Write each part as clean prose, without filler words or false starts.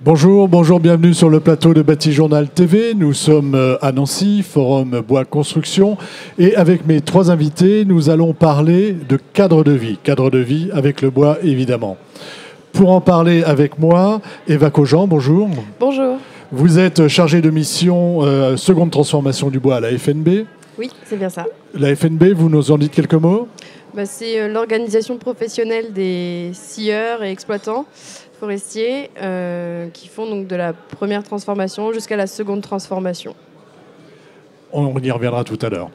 Bonjour, bienvenue sur le plateau de Bâti Journal TV. Nous sommes à Nancy, Forum Bois Construction. Et avec mes trois invités, nous allons parler de cadre de vie avec le bois évidemment. Pour en parler avec moi, Eva Cogent, bonjour. Bonjour. Vous êtes chargée de mission seconde transformation du bois à la FNB. Oui, c'est bien ça. La FNB, vous nous en dites quelques mots ? C'est l'organisation professionnelle des scieurs et exploitants forestiers qui font donc de la première transformation jusqu'à la seconde transformation. On y reviendra tout à l'heure.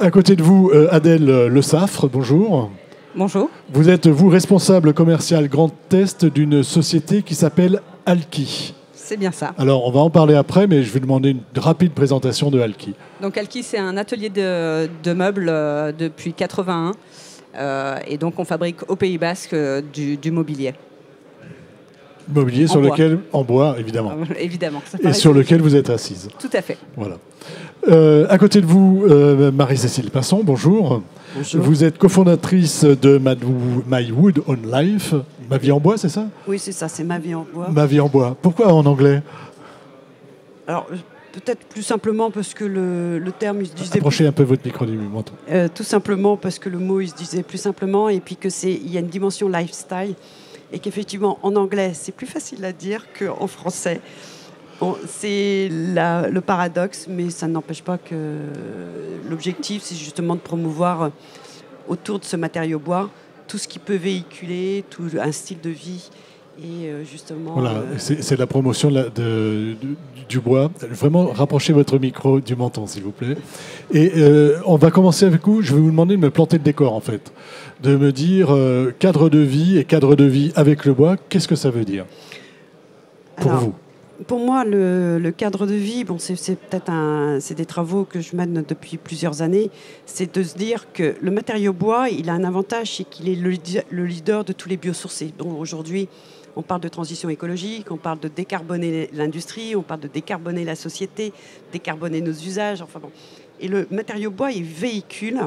À côté de vous, Adèle Le Saffre, bonjour. Bonjour. Vous êtes, vous, responsable commercial Grand Est d'une société qui s'appelle Alki. C'est bien ça. Alors, on va en parler après, mais je vais demander une rapide présentation de Alki. Donc Alki, c'est un atelier de meubles depuis 81. Et donc, on fabrique au Pays Basque du mobilier. Mobilier sur lequel, en bois, évidemment. Évidemment. Et sur lequel vous êtes assise. Tout à fait. Voilà. À côté de vous, Marie-Cécile Pinson, bonjour. Bonjour. Vous êtes cofondatrice de My Wood on Life. Ma vie en bois, c'est ça ? Oui, c'est ça, c'est ma vie en bois. Ma vie en bois. Pourquoi en anglais ? Alors, peut-être plus simplement parce que le terme, il se disait... Approchez un peu votre micro du menton. Tout simplement parce que le mot, il se disait plus simplement, et puis il y a une dimension lifestyle, et qu'effectivement, en anglais, c'est plus facile à dire qu'en français. Bon, c'est le paradoxe, mais ça n'empêche pas que l'objectif, c'est justement de promouvoir autour de ce matériau bois tout ce qui peut véhiculer, tout un style de vie. Et justement... Voilà, c'est la promotion du bois. Vraiment, rapprochez votre micro du menton, s'il vous plaît. Et on va commencer avec vous. Je vais vous demander de me planter le décor, en fait. De me dire cadre de vie et cadre de vie avec le bois, qu'est-ce que ça veut dire pour vous ? Pour moi, le cadre de vie, bon, c'est des travaux que je mène depuis plusieurs années. C'est de se dire que le matériau bois, il a un avantage, c'est qu'il est le leader de tous les biosourcés. Donc aujourd'hui, on parle de transition écologique, on parle de décarboner l'industrie, on parle de décarboner la société, décarboner nos usages. Enfin bon. Et le matériau bois, il véhicule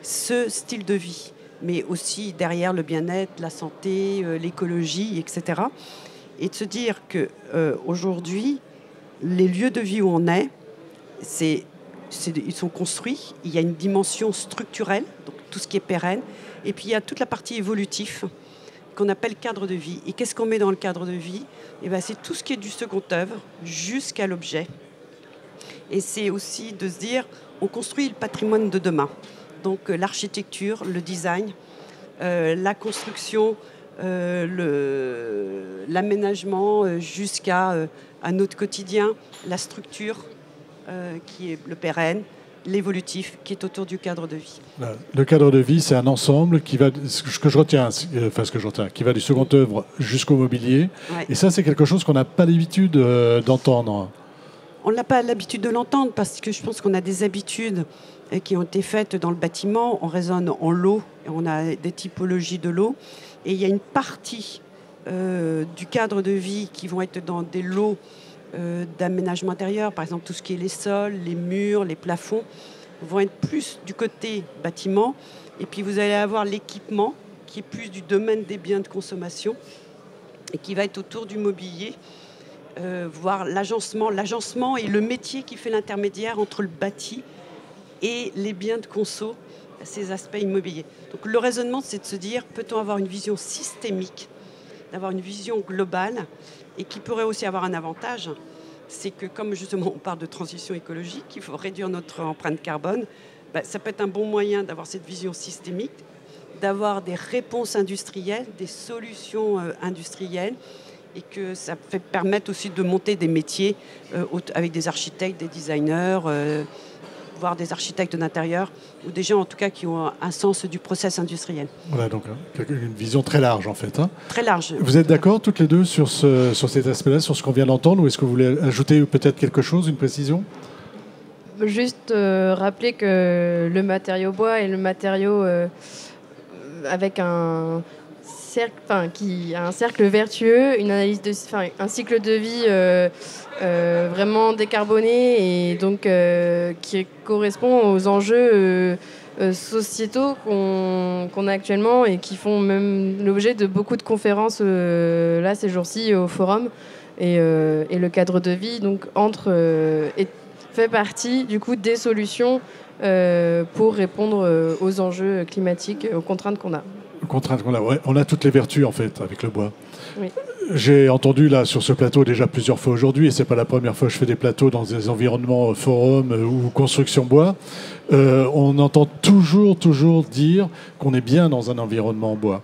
ce style de vie, mais aussi derrière le bien-être, la santé, l'écologie, etc. Et de se dire qu'aujourd'hui, les lieux de vie où on est, ils sont construits, il y a une dimension structurelle, donc tout ce qui est pérenne, et puis il y a toute la partie évolutive qu'on appelle cadre de vie. Et qu'est-ce qu'on met dans le cadre de vie ? C'est tout ce qui est du second œuvre jusqu'à l'objet. Et c'est aussi de se dire, on construit le patrimoine de demain. Donc l'architecture, le design, la construction, l'aménagement jusqu'à notre quotidien, la structure qui est le pérenne, l'évolutif qui est autour du cadre de vie. Le cadre de vie, c'est un ensemble qui va, qui va du second œuvre jusqu'au mobilier. Ouais. Et ça, c'est quelque chose qu'on n'a pas l'habitude d'entendre. On n'a pas l'habitude de l'entendre parce que je pense qu'on a des habitudes qui ont été faites dans le bâtiment. On raisonne en lots, on a des typologies de lots. Et il y a une partie du cadre de vie qui vont être dans des lots d'aménagement intérieur, par exemple tout ce qui est les sols, les murs, les plafonds, vont être plus du côté bâtiment. Et puis vous allez avoir l'équipement qui est plus du domaine des biens de consommation et qui va être autour du mobilier, voire l'agencement. L'agencement est le métier qui fait l'intermédiaire entre le bâti et les biens de conso, ces aspects immobiliers. Donc le raisonnement, c'est de se dire, peut-on avoir une vision systémique, d'avoir une vision globale, et qui pourrait aussi avoir un avantage, c'est que comme justement on parle de transition écologique, il faut réduire notre empreinte carbone, ça peut être un bon moyen d'avoir cette vision systémique, d'avoir des réponses industrielles, des solutions industrielles, et que ça peut permettre aussi de monter des métiers avec des architectes, des designers, voire des architectes d'intérieur, ou des gens en tout cas qui ont un sens du process industriel. Voilà, donc une vision très large en fait. Hein. Très large. Vous êtes d'accord toutes les deux sur cet aspect-là, sur ce qu'on vient d'entendre, ou est-ce que vous voulez ajouter peut-être quelque chose, une précision ? Juste rappeler que le matériau bois est le matériau avec un cercle, qui a un cercle vertueux, une analyse un cycle de vie vraiment décarboné et donc qui correspond aux enjeux sociétaux qu'on a actuellement et qui font même l'objet de beaucoup de conférences là ces jours-ci au forum Et le cadre de vie donc, fait partie du coup, des solutions pour répondre aux enjeux climatiques, aux contraintes qu'on a. Ouais. On a toutes les vertus en fait avec le bois. Oui. J'ai entendu là sur ce plateau déjà plusieurs fois aujourd'hui, et c'est pas la première fois que je fais des plateaux dans des environnements forums ou construction bois. On entend toujours dire qu'on est bien dans un environnement en bois,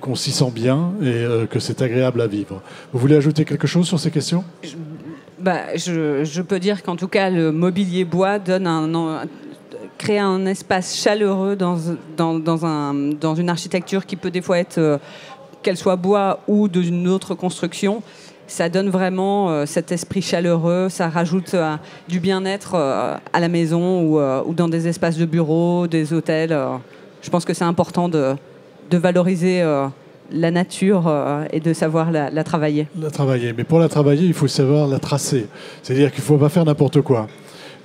qu'on s'y sent bien et que c'est agréable à vivre. Vous voulez ajouter quelque chose sur ces questions ? Je peux dire qu'en tout cas le mobilier bois crée un espace chaleureux dans une architecture qui peut des fois être qu'elle soit bois ou d'une autre construction. Ça donne vraiment cet esprit chaleureux, ça rajoute du bien-être à la maison ou dans des espaces de bureau, des hôtels. Je pense que c'est important de valoriser la nature et de savoir la travailler. La travailler, mais pour la travailler, il faut savoir la tracer. C'est-à-dire qu'il ne faut pas faire n'importe quoi.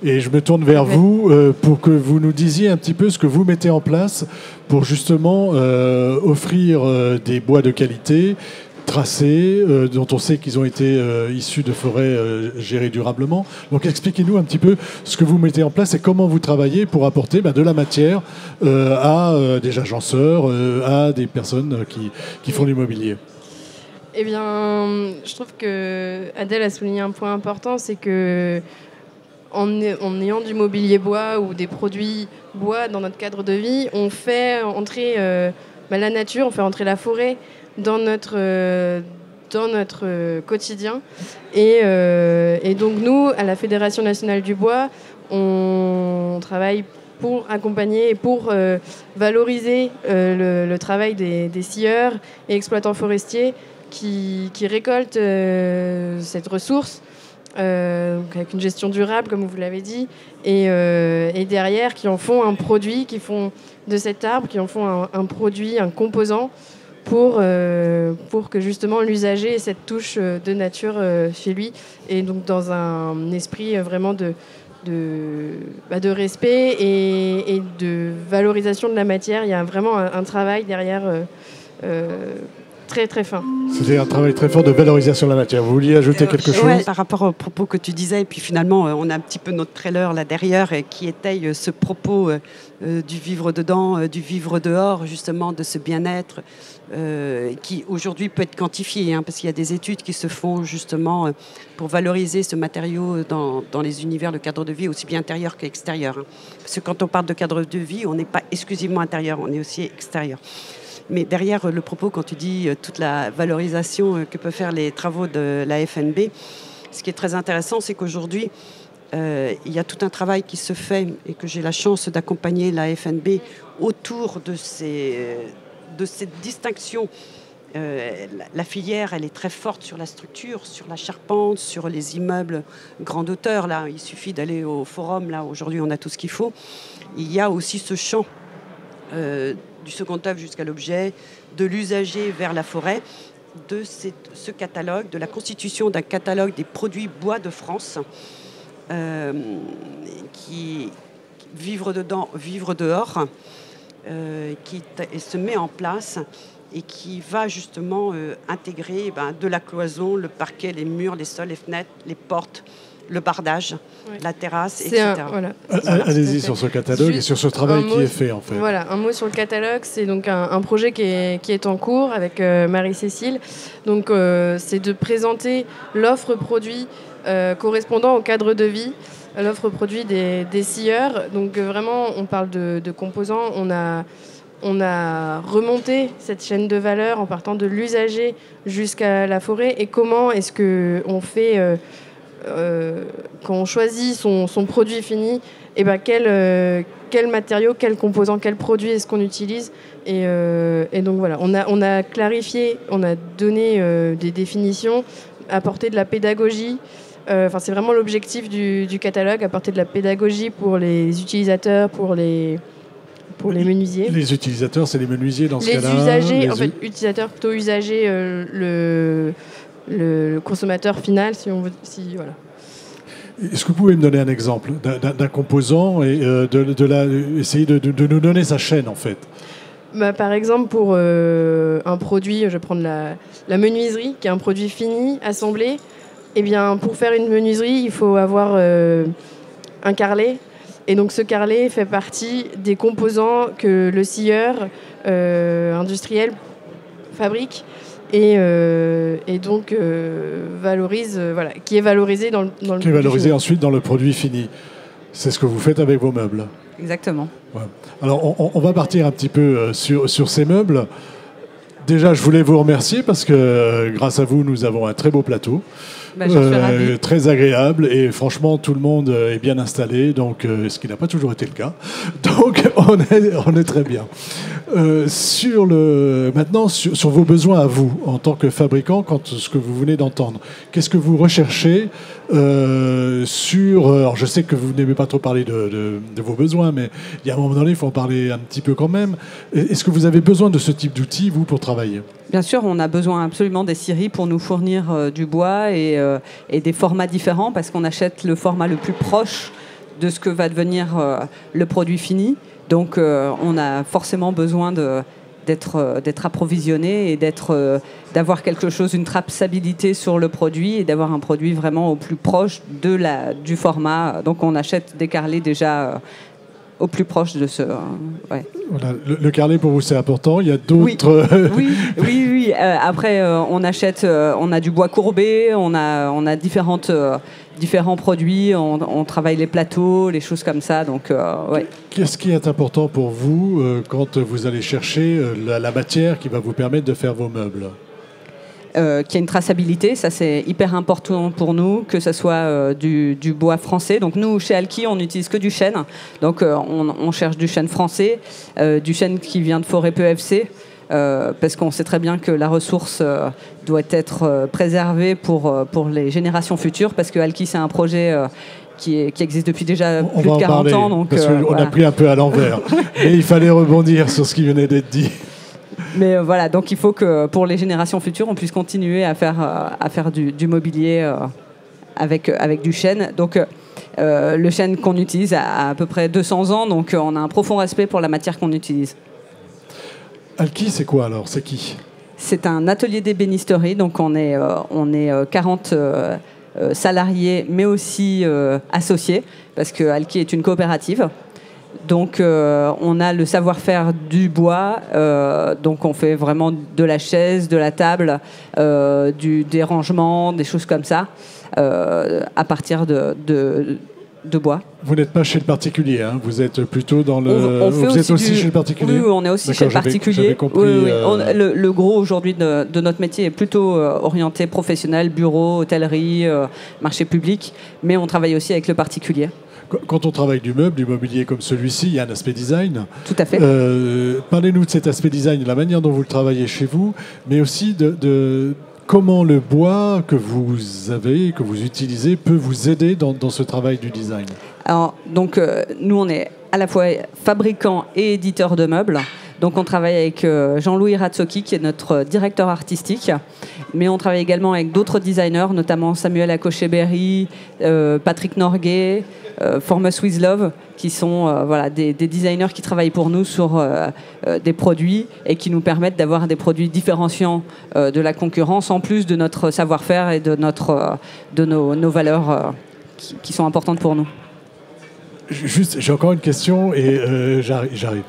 Et je me tourne vers vous pour que vous nous disiez un petit peu ce que vous mettez en place pour justement offrir des bois de qualité, tracés, dont on sait qu'ils ont été issus de forêts gérées durablement. Donc expliquez-nous un petit peu ce que vous mettez en place et comment vous travaillez pour apporter de la matière à des agenceurs, à des personnes qui font l'immobilier. Eh bien, je trouve qu'Adèle a souligné un point important, c'est que en ayant du mobilier bois ou des produits bois dans notre cadre de vie, on fait entrer la nature, on fait entrer la forêt dans notre quotidien. Et donc nous, à la Fédération nationale du bois, on travaille pour accompagner et pour valoriser le travail des scieurs et exploitants forestiers qui récoltent cette ressource. Donc avec une gestion durable, comme vous l'avez dit, et derrière, qui en font un produit, qui font de cet arbre, qui en font un produit, un composant, pour que justement l'usager ait cette touche de nature chez lui, et donc dans un esprit vraiment de respect et de valorisation de la matière. Il y a vraiment un travail derrière très très fin. C'était un travail très fort de valorisation de la matière. Vous vouliez ajouter quelque chose ? Ouais, par rapport aux propos que tu disais, et puis finalement on a un petit peu notre trailer là derrière qui étaye ce propos du vivre dedans, du vivre dehors, justement de ce bien-être qui aujourd'hui peut être quantifié, parce qu'il y a des études qui se font justement pour valoriser ce matériau dans les univers, le cadre de vie aussi bien intérieur qu'extérieur. Parce que quand on parle de cadre de vie, on n'est pas exclusivement intérieur, on est aussi extérieur. Mais derrière le propos, quand tu dis toute la valorisation que peuvent faire les travaux de la FNB, ce qui est très intéressant, c'est qu'aujourd'hui, il y a tout un travail qui se fait et que j'ai la chance d'accompagner la FNB autour de cette distinction. La filière, elle est très forte sur la structure, sur la charpente, sur les immeubles grande hauteur. Là, il suffit d'aller au forum. Là, aujourd'hui, on a tout ce qu'il faut. Il y a aussi ce champ du second œuvre jusqu'à l'objet, de l'usager vers la forêt, de ce catalogue, de la constitution d'un catalogue des produits bois de France, qui vivre dedans, vivre dehors, qui se met en place et qui va justement intégrer de la cloison, le parquet, les murs, les sols, les fenêtres, les portes, le bardage, la terrasse, etc. Allez-y sur ce catalogue et sur ce travail qui est fait en fait. Voilà, un mot sur le catalogue. C'est donc un projet qui est en cours avec Marie-Cécile. Donc c'est de présenter l'offre produit correspondant au cadre de vie, l'offre produit des scieurs. Donc vraiment, on parle de composants. On a remonté cette chaîne de valeur en partant de l'usager jusqu'à la forêt. Et comment est-ce qu'on fait quand on choisit son produit fini, quel matériau, quel composant, quel produit est-ce qu'on utilise, et donc voilà, on a clarifié, on a donné des définitions, apporté de la pédagogie. C'est vraiment l'objectif du catalogue, apporter de la pédagogie pour les utilisateurs, pour les menuisiers. Les utilisateurs, c'est les menuisiers dans ce cas-là. Usagers, utilisateurs plutôt usagers, le consommateur final, voilà. Est-ce que vous pouvez me donner un exemple d'un composant et essayer de nous donner sa chaîne en fait? Par exemple, pour un produit, je vais prendre la menuiserie, qui est un produit fini, assemblé. Eh bien, pour faire une menuiserie, il faut avoir un carrelet. Et donc, ce carrelet fait partie des composants que le scieur industriel fabrique et donc valorise, qui est valorisé dans le qui est valorisé ensuite dans le produit fini. C'est ce que vous faites avec vos meubles. Exactement. Ouais. Alors, on va partir un petit peu sur ces meubles. Déjà, je voulais vous remercier parce que grâce à vous, nous avons un très beau plateau. J'en suis ravie. Très agréable et franchement, tout le monde est bien installé, donc, ce qui n'a pas toujours été le cas. Donc, on est très bien. Maintenant, sur vos besoins à vous, en tant que fabricant, ce que vous venez d'entendre, qu'est-ce que vous recherchez alors je sais que vous n'aimez pas trop parler de vos besoins, mais il y a un moment donné, il faut en parler un petit peu quand même. Est-ce que vous avez besoin de ce type d'outils, vous, pour travailler ? Bien sûr, on a besoin absolument des scieries pour nous fournir du bois et des formats différents, parce qu'on achète le format le plus proche de ce que va devenir le produit fini. Donc on a forcément besoin d'être approvisionné et d'avoir quelque chose, une traçabilité sur le produit et d'avoir un produit vraiment au plus proche du format. Donc on achète des carrelets déjà au plus proche de ce... ouais. Voilà, le carrelet pour vous c'est important, il y a d'autres... Oui. Après on a du bois courbé, on a différents produits, on travaille les plateaux, les choses comme ça. Donc, ouais. Qu'est-ce qui est important pour vous quand vous allez chercher la matière qui va vous permettre de faire vos meubles ? Qu'il y ait une traçabilité, ça c'est hyper important pour nous, que ce soit du bois français. Donc nous, chez Alki, on n'utilise que du chêne. Donc on cherche du chêne français, du chêne qui vient de forêt PEFC, parce qu'on sait très bien que la ressource doit être préservée pour les générations futures, parce que Alki, c'est un projet... qui existe depuis déjà plus de 40 ans. Donc, parce qu'on a pris un peu à l'envers. Et il fallait rebondir sur ce qui venait d'être dit. Mais voilà, donc il faut que pour les générations futures, on puisse continuer à faire du mobilier avec du chêne. Donc le chêne qu'on utilise a à peu près 200 ans, donc on a un profond respect pour la matière qu'on utilise. Alki, c'est quoi alors ? C'est qui ? C'est un atelier d'ébénisterie, donc on est 40 salariés, mais aussi associés, parce que Alki est une coopérative. Donc on a le savoir-faire du bois, donc on fait vraiment de la chaise, de la table, des rangements, des choses comme ça, à partir de bois. Vous n'êtes pas chez le particulier, hein, vous êtes plutôt dans le... Vous êtes aussi chez le particulier ? Oui, on est aussi chez le particulier. J'avais compris, oui. Le gros aujourd'hui de notre métier est plutôt orienté professionnel, bureau, hôtellerie, marché public, mais on travaille aussi avec le particulier. Quand on travaille du meuble, du mobilier comme celui-ci, il y a un aspect design. Tout à fait. Parlez-nous de cet aspect design, de la manière dont vous le travaillez chez vous, mais aussi de comment le bois que vous avez, que vous utilisez, peut vous aider dans ce travail du design. Alors, donc, nous, on est à la fois fabricant et éditeur de meubles. Donc on travaille avec Jean-Louis Ratsoki, qui est notre directeur artistique, mais on travaille également avec d'autres designers, notamment Samuel Akoshe-Berry, Patrick Norgay, Formos With Love, qui sont des designers qui travaillent pour nous sur des produits et qui nous permettent d'avoir des produits différenciants de la concurrence, en plus de notre savoir-faire et de nos valeurs qui sont importantes pour nous. Juste, j'ai encore une question et j'arrive.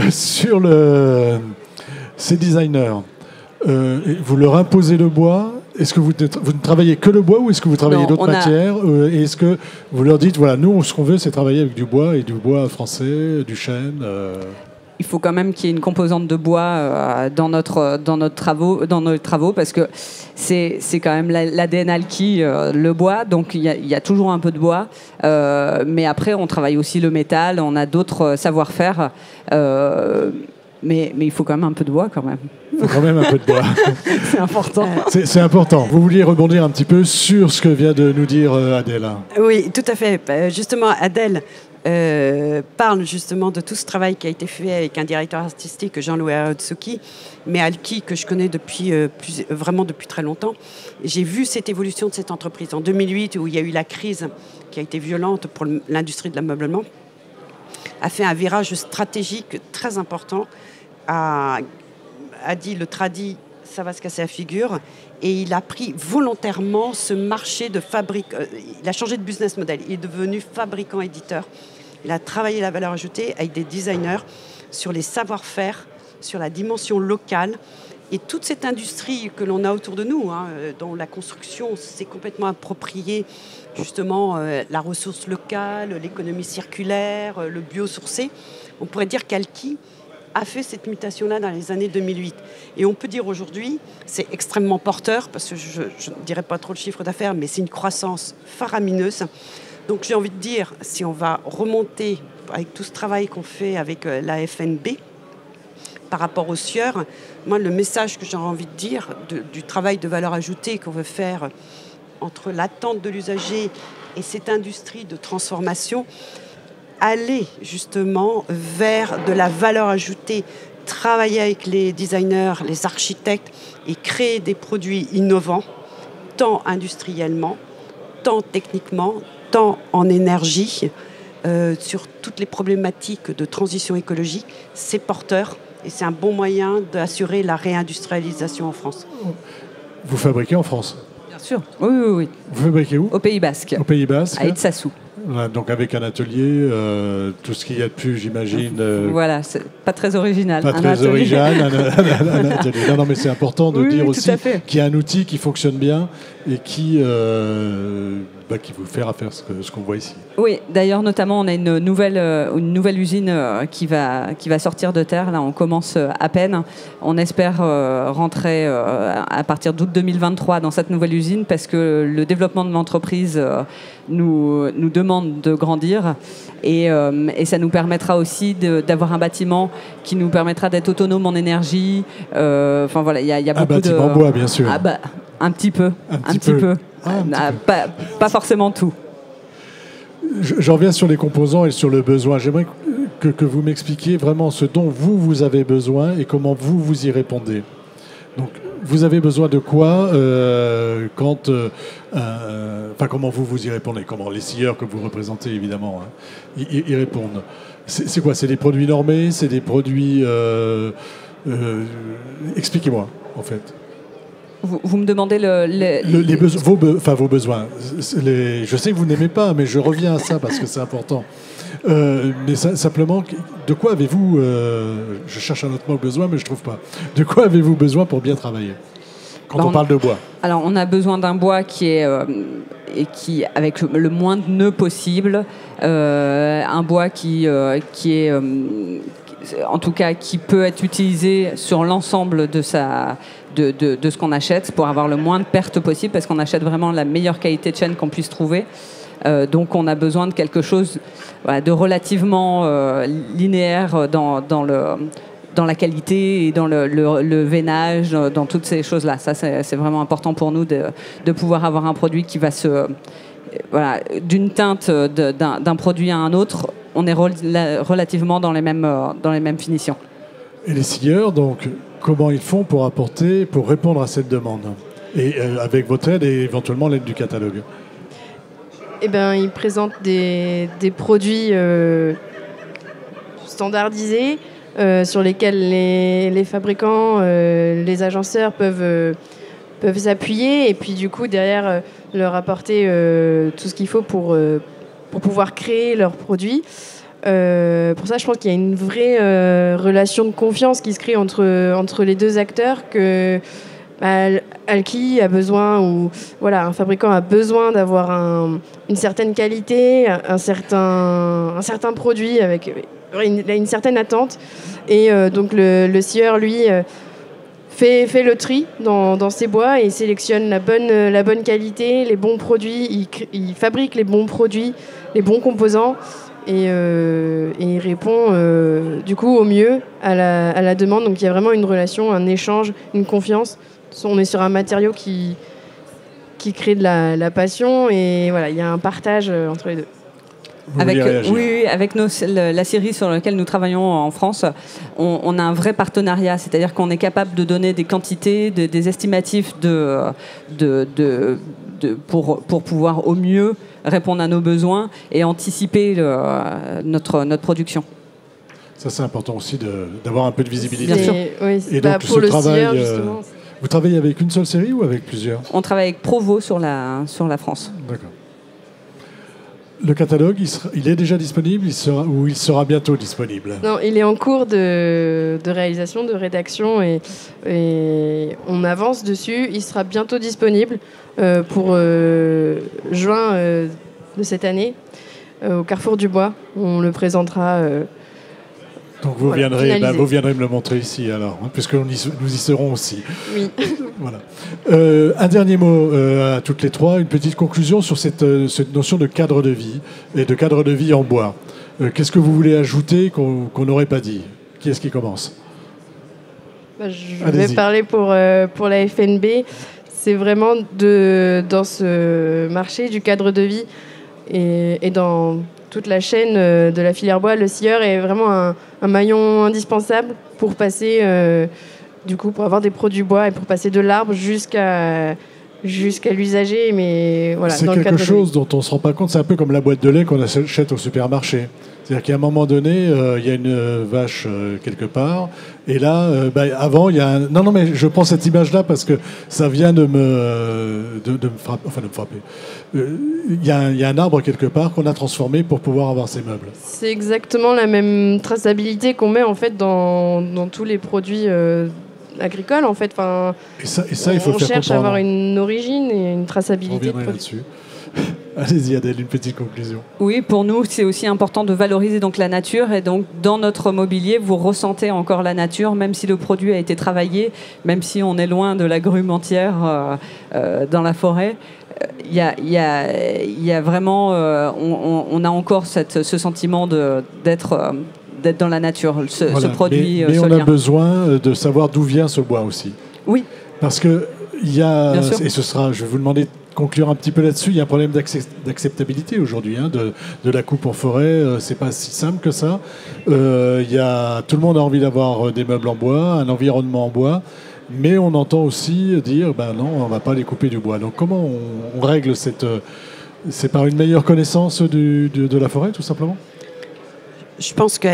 Sur ces designers, vous leur imposez le bois ? Est-ce que vous ne travaillez que le bois ou est-ce que vous travaillez d'autres matières ? Et est-ce que vous leur dites, voilà, nous, ce qu'on veut, c'est travailler avec du bois et du bois français, du chêne Il faut quand même qu'il y ait une composante de bois dans nos travaux, parce que c'est quand même l'ADN Alki, le bois, donc il y a toujours un peu de bois, mais après on travaille aussi le métal, on a d'autres savoir-faire, mais il faut quand même un peu de bois quand même. Il faut quand même un peu de bois. C'est important. C'est important. Vous vouliez rebondir un petit peu sur ce que vient de nous dire Adèle. Oui, tout à fait. Justement, Adèle parle justement de tout ce travail qui a été fait avec un directeur artistique, Jean-Louis Ratsoki, mais Alki, que je connais vraiment depuis très longtemps. J'ai vu cette évolution de cette entreprise. En 2008, où il y a eu la crise qui a été violente pour l'industrie de l'ameublement, a fait un virage stratégique très important a dit le tradi, ça va se casser la figure. Et il a pris volontairement ce marché de fabrique. Il a changé de business model. Il est devenu fabricant-éditeur. Il a travaillé la valeur ajoutée avec des designers sur les savoir-faire, sur la dimension locale. Et toute cette industrie que l'on a autour de nous, dont la construction s'est complètement appropriée, justement, la ressource locale, l'économie circulaire, le biosourcé, on pourrait dire qu'Alki a fait cette mutation-là dans les années 2008. Et on peut dire aujourd'hui, c'est extrêmement porteur, parce que je ne dirais pas trop le chiffre d'affaires, mais c'est une croissance faramineuse. Donc j'ai envie de dire, si on va remonter avec tout ce travail qu'on fait avec la FNB, par rapport aux sieurs, moi le message que j'ai envie de dire du travail de valeur ajoutée qu'on veut faire entre l'attente de l'usager et cette industrie de transformation, aller justement vers de la valeur ajoutée, travailler avec les designers, les architectes et créer des produits innovants, tant industriellement, tant techniquement, tant en énergie, sur toutes les problématiques de transition écologique, c'est porteur. Et c'est un bon moyen d'assurer la réindustrialisation en France. Vous fabriquez en France? Bien sûr. Oui. Vous fabriquez où? Au Pays Basque. Au Pays Basque. À Etsassou. Voilà, donc avec un atelier, tout ce qu'il y a de plus, j'imagine. Voilà, c'est pas très original. Pas très original, un atelier. Non, mais c'est important de dire aussi qu'il y a un outil qui fonctionne bien et qui vous fait faire ce qu'on voit ici. Oui, d'ailleurs, notamment, on a une nouvelle usine qui va sortir de terre. Là, on commence à peine. On espère rentrer à partir d'août 2023 dans cette nouvelle usine parce que le développement de l'entreprise nous demande de grandir et ça nous permettra aussi d'avoir un bâtiment qui nous permettra d'être autonome en énergie. Enfin voilà, il y a beaucoup de... Un bâtiment en bois, bien sûr. Un petit peu. Pas forcément tout. J'en reviens sur les composants et sur le besoin. J'aimerais que vous m'expliquiez vraiment ce dont vous avez besoin et comment vous y répondez. Donc, vous avez besoin de quoi comment vous y répondez? Comment les scieurs que vous représentez, évidemment, y répondent? C'est quoi? C'est des produits normés? C'est des produits... expliquez-moi, en fait. Vous me demandez vos besoins. Je sais que vous n'aimez pas, mais je reviens à ça parce que c'est important. Mais simplement, de quoi avez-vous... je cherche un autre mot, besoin, mais je ne trouve pas. De quoi avez-vous besoin pour bien travailler quand on parle de bois? Alors, on a besoin d'un bois qui avec le moins de nœuds possible. Un bois qui est... en tout cas, qui peut être utilisé sur l'ensemble de ce qu'on achète pour avoir le moins de pertes possible, parce qu'on achète vraiment la meilleure qualité de chaîne qu'on puisse trouver. Donc, on a besoin de quelque chose de relativement linéaire dans la qualité et dans le veinage, dans toutes ces choses-là. Ça, c'est vraiment important pour nous de pouvoir avoir un produit qui va d'une teinte d'un produit à un autre. On est relativement dans les mêmes finitions. Et les scieurs, donc, comment ils font pour répondre à cette demande? Et avec votre aide et éventuellement l'aide du catalogue? Eh bien, ils présentent des produits standardisés sur lesquels les fabricants, les agenceurs peuvent s'appuyer et puis du coup, derrière, leur apporter tout ce qu'il faut pour pouvoir créer leurs produits. Pour ça, je pense qu'il y a une vraie relation de confiance qui se crée entre les deux acteurs, que Alki a besoin, ou un fabricant a besoin d'avoir une certaine qualité, un certain produit avec une certaine attente. Et donc le scieur, lui, fait le tri dans ses bois et sélectionne la bonne qualité, les bons produits. Il fabrique les bons produits, les bons composants. Et il répond du coup au mieux à la demande. Donc il y a vraiment une relation, un échange, une confiance. On est sur un matériau qui crée de la passion et voilà, il y a un partage entre les deux. Avec la série sur laquelle nous travaillons en France, on a un vrai partenariat, c'est-à-dire qu'on est capable de donner des quantités, des estimatifs pour pouvoir au mieux répondre à nos besoins et anticiper notre production. Ça, c'est important aussi d'avoir un peu de visibilité. Bien sûr. Oui, Et donc, pour le travail, skieur, justement. vous travaillez avec une seule série ou avec plusieurs? On travaille avec Provo sur la France. D'accord. Le catalogue, il est déjà disponible ou il sera bientôt disponible? Non, il est en cours de réalisation, de rédaction et on avance dessus. Il sera bientôt disponible pour juin de cette année au Carrefour du Bois. On le présentera. Donc vous, voilà, vous viendrez me le montrer ici alors, hein, puisque nous y serons aussi. Oui. Voilà. Un dernier mot à toutes les trois, une petite conclusion sur cette notion de cadre de vie et de cadre de vie en bois. Qu'est-ce que vous voulez ajouter qu'on n'aurait pas dit? Qui est-ce qui commence? Je vais parler pour la FNB. C'est vraiment dans ce marché du cadre de vie et dans toute la chaîne de la filière bois, le scieur est vraiment un maillon indispensable pour passer, pour avoir des produits bois et pour passer de l'arbre jusqu'à l'usager. Mais voilà, c'est quelque chose dont on ne se rend pas compte. C'est un peu comme la boîte de lait qu'on achète au supermarché. C'est-à-dire qu'à un moment donné, il y a une vache quelque part, et là, avant, il y a un... Non, mais je prends cette image-là parce que ça vient de me frapper. Il y a un arbre quelque part qu'on a transformé pour pouvoir avoir ces meubles. C'est exactement la même traçabilité qu'on met en fait dans tous les produits agricoles, en fait. Et ça, il faut le faire comprendre. On cherche à avoir une origine et une traçabilité. On reviendrait là-dessus. Allez-y Adèle, une petite conclusion. Oui, pour nous, c'est aussi important de valoriser donc la nature et donc dans notre mobilier, vous ressentez encore la nature, même si le produit a été travaillé, même si on est loin de la grume entière dans la forêt. Il y a vraiment, on a encore ce sentiment d'être dans la nature, ce produit. Mais on a besoin de savoir d'où vient ce bois aussi. Oui. Parce que il y a, et ce sera, je vais vous demander de conclure un petit peu là-dessus, il y a un problème d'acceptabilité aujourd'hui, hein, de la coupe en forêt, c'est pas si simple que ça. Tout le monde a envie d'avoir des meubles en bois, un environnement en bois, mais on entend aussi dire, non, on va pas les couper du bois. Donc comment on règle c'est par une meilleure connaissance de la forêt, tout simplement? Je pense que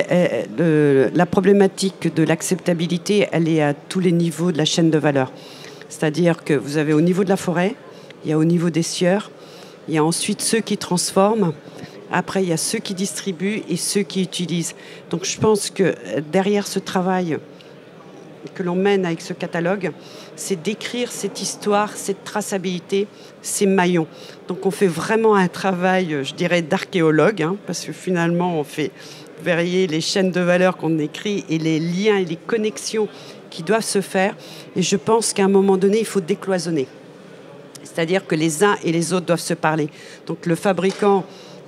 la problématique de l'acceptabilité, elle est à tous les niveaux de la chaîne de valeur. C'est-à-dire que vous avez au niveau de la forêt, il y a au niveau des scieurs, il y a ensuite ceux qui transforment, après il y a ceux qui distribuent et ceux qui utilisent. Donc je pense que derrière ce travail que l'on mène avec ce catalogue, c'est d'écrire cette histoire, cette traçabilité, ces maillons. Donc on fait vraiment un travail, je dirais, d'archéologue, hein, parce que finalement on fait varier les chaînes de valeur qu'on écrit et les liens et les connexions qui doivent se faire. Et je pense qu'à un moment donné, il faut décloisonner. C'est-à-dire que les uns et les autres doivent se parler. Donc le fabricant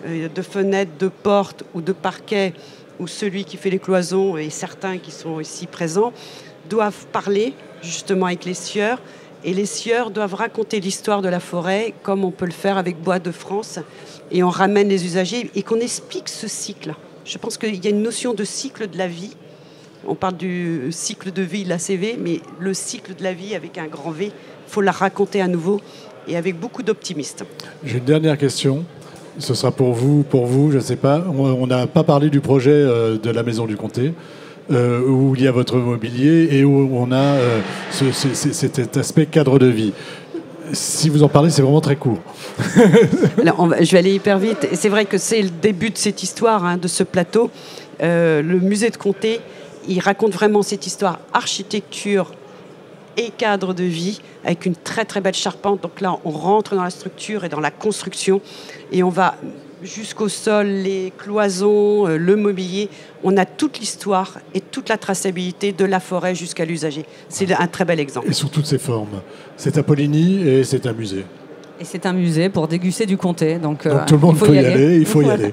de fenêtres, de portes ou de parquets, ou celui qui fait les cloisons, et certains qui sont ici présents, doivent parler justement avec les scieurs. Et les scieurs doivent raconter l'histoire de la forêt, comme on peut le faire avec Bois de France. Et on ramène les usagers et qu'on explique ce cycle. Je pense qu'il y a une notion de cycle de la vie. On parle du cycle de vie, la CV, mais le cycle de la vie avec un grand V, il faut la raconter à nouveau et avec beaucoup d'optimisme. J'ai une dernière question. Ce sera pour vous, je ne sais pas. On n'a pas parlé du projet de la Maison du Comté, où il y a votre mobilier et où on a cet aspect cadre de vie. Si vous en parlez, c'est vraiment très court. Alors, je vais aller hyper vite. Et c'est vrai que c'est le début de cette histoire, hein, de ce plateau. Le musée de Comté, il raconte vraiment cette histoire architecture et cadre de vie avec une très très belle charpente. Donc là, on rentre dans la structure et dans la construction et on va jusqu'au sol, les cloisons, le mobilier. On a toute l'histoire et toute la traçabilité de la forêt jusqu'à l'usager. C'est un très bel exemple. Et sous toutes ses formes. C'est à Poligny et c'est un musée. Et c'est un musée pour déguster du comté. Donc tout le monde peut y aller, il faut y aller.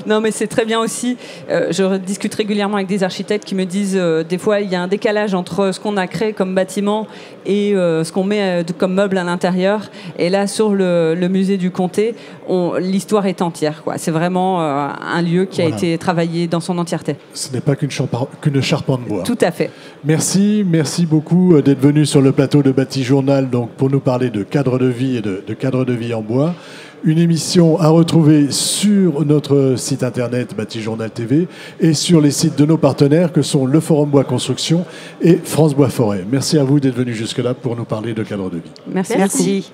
Non, mais c'est très bien aussi. Je discute régulièrement avec des architectes qui me disent des fois il y a un décalage entre ce qu'on a créé comme bâtiment et ce qu'on met comme meuble à l'intérieur. Et là, sur le musée du Comté, l'histoire est entière, quoi. C'est vraiment un lieu qui a été travaillé dans son entièreté. Ce n'est pas qu'une charpente bois. Tout à fait. Merci beaucoup d'être venu sur le plateau de Bâti Journal donc, pour nous parler de cadre de vie et de cadre de vie en bois. Une émission à retrouver sur notre site internet Bâti Journal TV et sur les sites de nos partenaires que sont le Forum Bois Construction et France Bois Forêt. Merci à vous d'être venus jusque-là pour nous parler de cadre de vie. Merci. Merci.